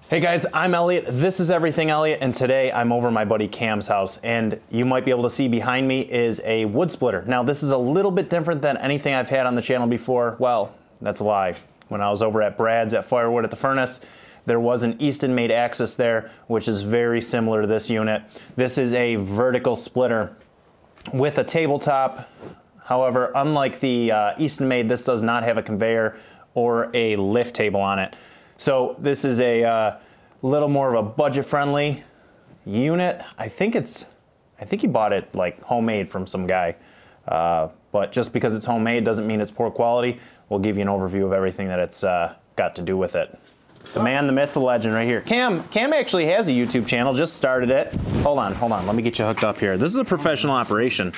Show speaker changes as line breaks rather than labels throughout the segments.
Hey guys, I'm Elliot. This is Everything Elliot, and today I'm over my buddy Cam's house, and you might be able to see behind me is a wood splitter. Now this is a little bit different than anything I've had on the channel before. Well, that's a lie. When I was over at Brad's at Firewood at the furnace, there was an EastonMade axis there, which is very similar to this unit. This is a vertical splitter with a tabletop. However, unlike the EastonMade, this does not have a conveyor or a lift table on it. So this is a little more of a budget-friendly unit. I think he bought it like homemade from some guy. But just because it's homemade doesn't mean it's poor quality. We'll give you an overview of everything that it's got to do with it. The man, the myth, the legend right here. Cam actually has a YouTube channel, just started it. Hold on, let me get you hooked up here. This is a professional operation.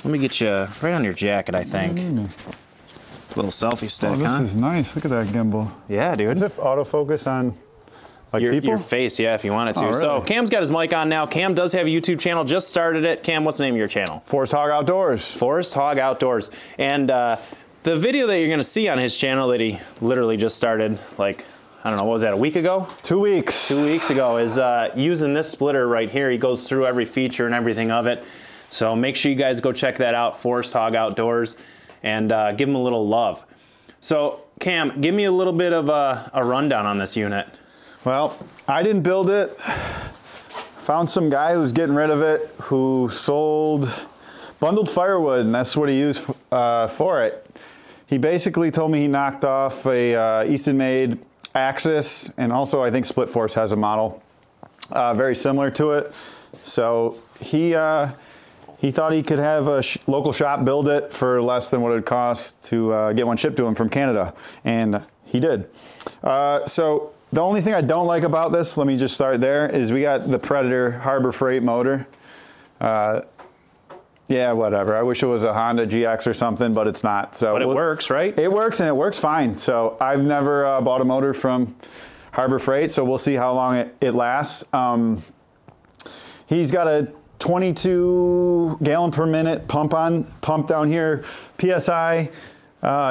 Let me get you right on your jacket, I think. Little selfie stick, huh?
This is nice. Look at that gimbal.
Yeah, dude.
Does it autofocus on like
your face, yeah, if you wanted to.
Oh, really?
So Cam's got his mic on now. Cam does have a YouTube channel, just started it. Cam, what's the name of your channel?
Forest Hog Outdoors.
Forest Hog Outdoors. And the video that you're gonna see on his channel that he literally just started, like, I don't know, what was that, a week ago?
2 weeks.
2 weeks ago, is using this splitter right here. He goes through every feature and everything of it. So make sure you guys go check that out, Forest Hog Outdoors, and give him a little love. So Cam, give me a little bit of a rundown on this unit.
Well, I didn't build it. Found some guy who's getting rid of it, who sold bundled firewood, and that's what he used for it. He basically told me he knocked off a EastonMade axis, and also I think Split Force has a model very similar to it. So he thought he could have a local shop build it for less than what it would cost to get one shipped to him from Canada, and he did. So the only thing I don't like about this, let me just start there, is we got the Predator Harbor Freight motor. Yeah, whatever. I wish it was a Honda GX or something, but it's not. So
but it works, right?
It works, and it works fine. So I've never bought a motor from Harbor Freight, so we'll see how long it lasts. He's got a 22 gallon per minute pump down here, PSI.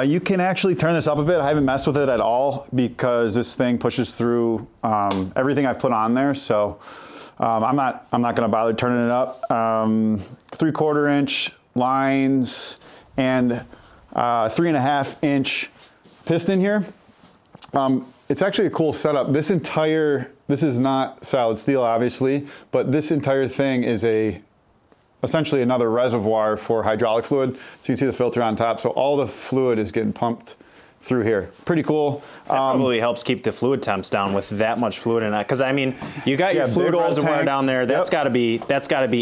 You can actually turn this up a bit. I haven't messed with it at all because this thing pushes through everything I've put on there. So I'm not going to bother turning it up. 3/4 inch lines and 3.5 inch piston here. It's actually a cool setup. This is not solid steel, obviously, but this entire thing is essentially another reservoir for hydraulic fluid. So you can see the filter on top. So all the fluid is getting pumped through here. Pretty cool.
That probably helps keep the fluid temps down with that much fluid in it. Because I mean, you got your fluid reservoir tank down there. That's got to be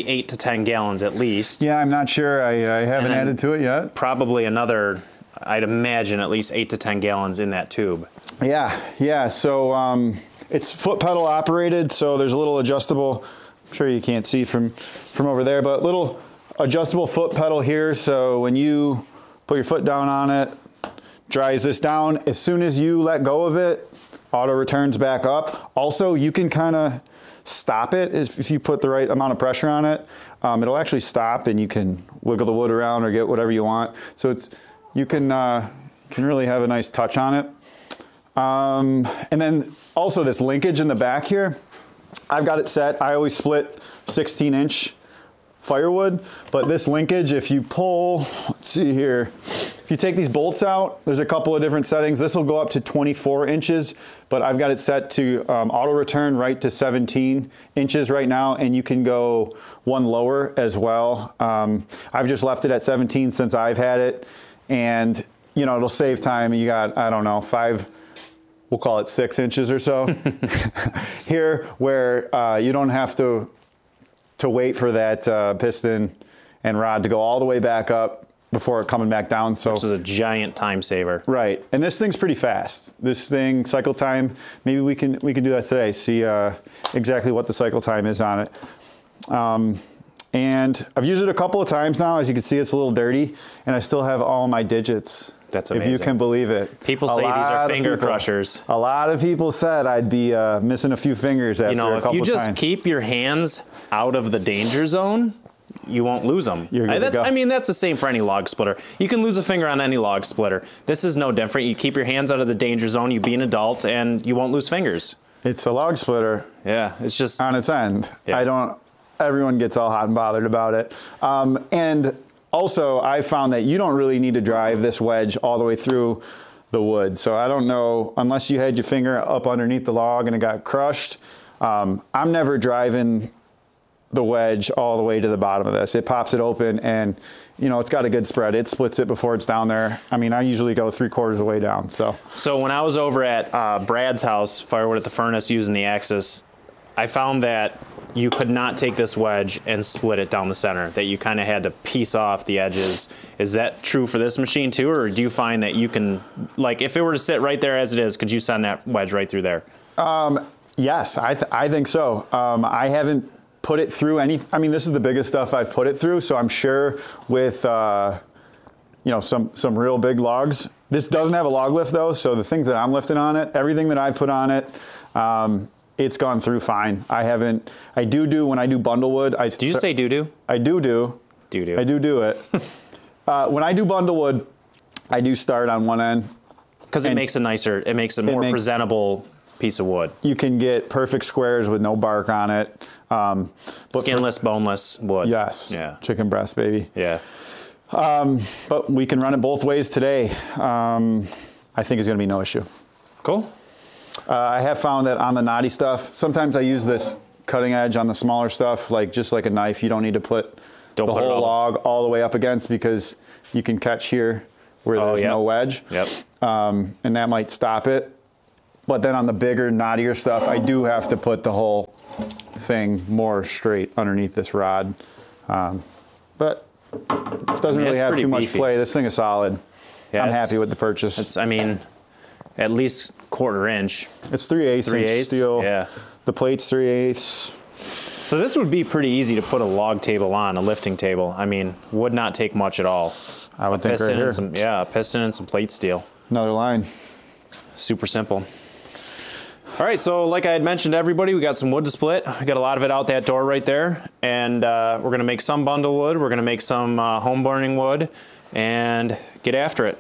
8 to 10 gallons at least.
Yeah, I'm not sure. I haven't added to it yet.
Probably another, I'd imagine, at least 8 to 10 gallons in that tube.
Yeah. So it's foot pedal operated. So there's a little adjustable. I'm sure you can't see from over there, but little adjustable foot pedal here. So when you put your foot down on it, drives this down. As soon as you let go of it, auto returns back up. Also, you can kind of stop it if you put the right amount of pressure on it. It'll actually stop, and you can wiggle the wood around or get whatever you want. So you can really have a nice touch on it. And then also this linkage in the back here, I've got it set. I always split 16-inch firewood, but this linkage, if you pull, let's see here, if you take these bolts out, there's a couple of different settings. This will go up to 24 inches, but I've got it set to auto return right to 17 inches right now, and you can go one lower as well. I've just left it at 17 since I've had it, and you know, it'll save time. You got, I don't know, 5, we'll call it 6 inches or so here, where you don't have to wait for that piston and rod to go all the way back up before coming back down. So
this is a giant time saver. Right,
and this thing's pretty fast. This thing, cycle time, maybe we can do that today, see exactly what the cycle time is on it. And I've used it a couple of times now. As you can see, it's a little dirty, and I still have all my digits.
That's amazing.
If you can believe it.
People say these are finger crushers.
A lot of people said I'd be missing a few fingers after a couple of times.
If you just keep your hands out of the danger zone, you won't lose them. I mean, that's the same for any log splitter. You can lose a finger on any log splitter. This is no different. You keep your hands out of the danger zone, you be an adult, and you won't lose fingers.
it's a log splitter.
Yeah, it's just
on its end.
Yeah.
Everyone gets all hot and bothered about it. And also I found that you don't really need to drive this wedge all the way through the wood. So I don't know, unless you had your finger up underneath the log and it got crushed, I'm never driving the wedge all the way to the bottom of this. It pops it open and, you know, it's got a good spread. It splits it before it's down there. I mean, I usually go 3/4 of the way down, so.
So when I was over at Brad's house, firewood at the furnace using the Axis, I found that you could not take this wedge and split it down the center, that you kind of had to piece off the edges. Is that true for this machine too, or do you find that you can, like if it were to sit right there as it is, could you send that wedge right through there?
Yes, I think so. I haven't put it through any, I mean, this is the biggest stuff I've put it through, so I'm sure with, you know, some real big logs. This doesn't have a log lift though, so the things that I'm lifting on it, everything that I've put on it, it's gone through fine. I do when I do bundle wood.
Did you say do-do?
I do.
Do-do.
I do it. When I do bundle wood, I do start on one end.
Because it makes a more presentable piece of wood.
You can get perfect squares with no bark on it.
Skinless, boneless wood.
Yes.
Yeah.
Chicken breast, baby.
Yeah.
But we can run it both ways today. I think it's going to be no issue.
Cool.
I have found that on the knotty stuff, sometimes I use this cutting edge on the smaller stuff, like just like a knife. You don't need to put the whole log all the way up against, because you can catch here where there's no wedge.
Yep.
And that might stop it. But then on the bigger, knottier stuff, I do have to put the whole thing more straight underneath this rod. But it doesn't really have too much play. This thing is solid. Yeah, I'm happy with the purchase.
It's, I mean, at least 1/4 inch.
It's 3/8 inch steel.
Yeah.
The plate's 3/8.
So this would be pretty easy to put a log table on, a lifting table. I mean, would not take much at all.
I would think right here.
A piston and some plate steel.
Another line.
Super simple. All right, so like I had mentioned to everybody, we got some wood to split. We got a lot of it out that door right there. And we're gonna make some bundle wood. We're gonna make some home burning wood and get after it.